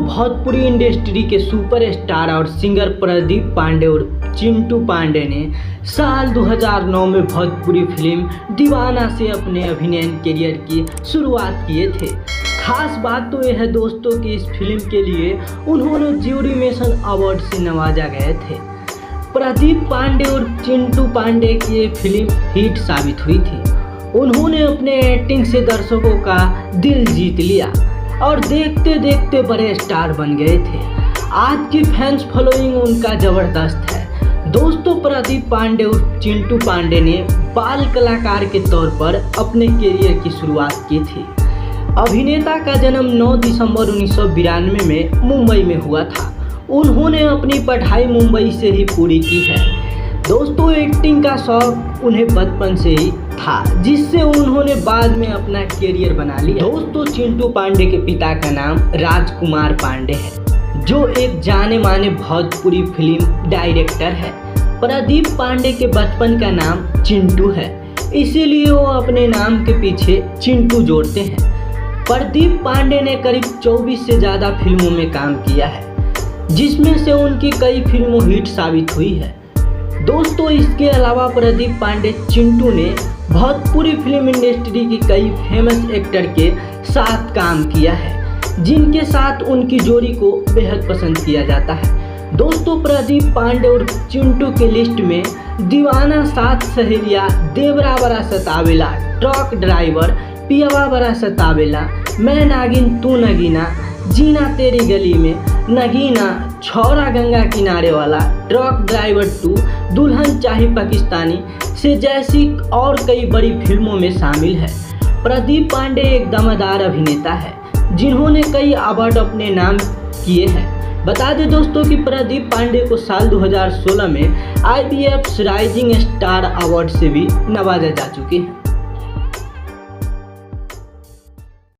Bhojpuri industry के superstar और singer Pradeep Pandey और चिंटू पांडे ने साल 2009 में भोजपुरी फिल्म दीवाना से अपने अभिनय करियर की शुरुआत किए थे। खास बात तो यह है दोस्तों कि इस फिल्म के लिए उन्होंने ज्यूरी मेंशन अवार्ड से नवाजा गए थे। प्रदीप पांडे और चिंटू पांडे की ये फिल्म हिट साबित हुई थी। उन्होंने अपने एक्टिंग से दर्शकों का दिल जीत लिया और देखते देखते बड़े स्टार बन गए थे। आज की फैंस फॉलोइंग उनका ज़बरदस्त है। दोस्तों, प्रदीप पांडे और चिंटू पांडे ने बाल कलाकार के तौर पर अपने करियर की शुरुआत की थी। अभिनेता का जन्म 9 दिसंबर 1992 में मुंबई में हुआ था। उन्होंने अपनी पढ़ाई मुंबई से ही पूरी की है। दोस्तों, एक्टिंग का शौक उन्हें बचपन से ही था, जिससे उन्होंने बाद में अपना करियर बना लिया। दोस्तों, चिंटू पांडे के पिता का नाम राजकुमार पांडे है, जो एक जाने माने भोजपुरी फिल्म डायरेक्टर है। प्रदीप पांडे के बचपन का नाम चिंटू है, इसीलिए वो अपने नाम के पीछे चिंटू जोड़ते हैं। प्रदीप पांडे ने करीब 24 से ज़्यादा फिल्मों में काम किया है, जिसमें से उनकी कई फिल्मों हिट साबित हुई है। दोस्तों, इसके अलावा प्रदीप पांडे चिंटू ने भोजपुरी फिल्म इंडस्ट्री की कई फेमस एक्टर के साथ काम किया है, जिनके साथ उनकी जोड़ी को बेहद पसंद किया जाता है। दोस्तों, प्रदीप पांडे और चिंटू के लिस्ट में दीवाना, सात सहेलिया, देवरा बड़ा सतावेला, ट्रक ड्राइवर, पियावा बड़ा सतावेला, मैं नागिन तू नगीना, जीना तेरी गली में, नगीना, छौरा गंगा किनारे वाला, ट्रक ड्राइवर 2, दुल्हन चाही पाकिस्तानी से जैसी और कई बड़ी फिल्मों में शामिल है। प्रदीप पांडे एक दमदार अभिनेता है, जिन्होंने कई अवार्ड अपने नाम किए हैं। बता दें दोस्तों कि प्रदीप पांडे को साल 2016 में IBF राइजिंग स्टार अवार्ड से भी नवाजा जा चुके हैं।